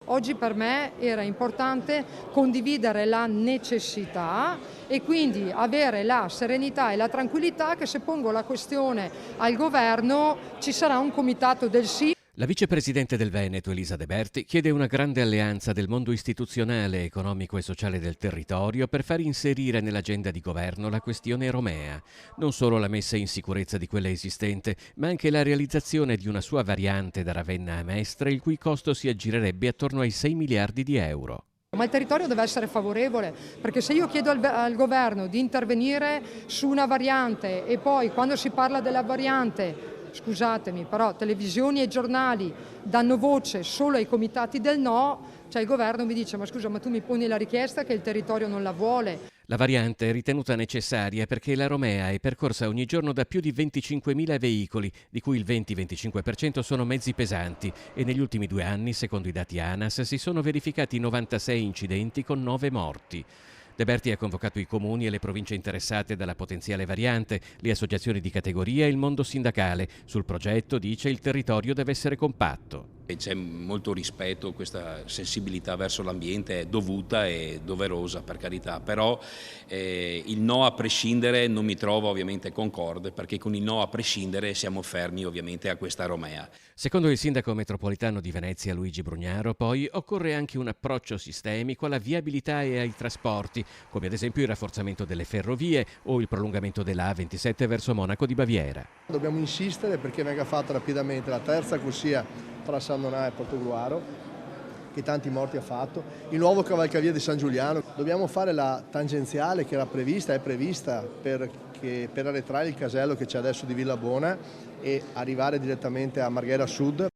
Oggi per me era importante condividere la necessità e quindi avere la serenità e la tranquillità che se pongo la questione al governo ci sarà un comitato del sì. La vicepresidente del Veneto, Elisa De Berti, chiede una grande alleanza del mondo istituzionale, economico e sociale del territorio per far inserire nell'agenda di governo la questione romea. Non solo la messa in sicurezza di quella esistente, ma anche la realizzazione di una sua variante da Ravenna a Mestre, il cui costo si aggirerebbe attorno ai 6 miliardi di euro. Ma il territorio deve essere favorevole, perché se io chiedo al governo di intervenire su una variante e poi quando si parla della variante, scusatemi, però televisioni e giornali danno voce solo ai comitati del no, cioè il governo mi dice ma scusa, ma tu mi poni la richiesta che il territorio non la vuole. La variante è ritenuta necessaria perché la Romea è percorsa ogni giorno da più di 25.000 veicoli, di cui il 20-25% sono mezzi pesanti e negli ultimi 2 anni, secondo i dati ANAS, si sono verificati 96 incidenti con 9 morti. De Berti ha convocato i comuni e le province interessate dalla potenziale variante, le associazioni di categoria e il mondo sindacale. Sul progetto, dice, il territorio deve essere compatto. C'è molto rispetto, questa sensibilità verso l'ambiente è dovuta e doverosa, per carità, però il no a prescindere non mi trovo ovviamente concorde, perché con il no a prescindere siamo fermi ovviamente a questa Romea. Secondo il sindaco metropolitano di Venezia Luigi Brugnaro, poi, occorre anche un approccio sistemico alla viabilità e ai trasporti, come ad esempio il rafforzamento delle ferrovie o il prolungamento della A27 verso Monaco di Baviera. Dobbiamo insistere perché venga fatta rapidamente la terza corsia tra San Donà e Portogruaro, che tanti morti ha fatto, il nuovo cavalcavia di San Giuliano. Dobbiamo fare la tangenziale che era prevista, è prevista per arretrare il casello che c'è adesso di Villabona e arrivare direttamente a Marghera Sud.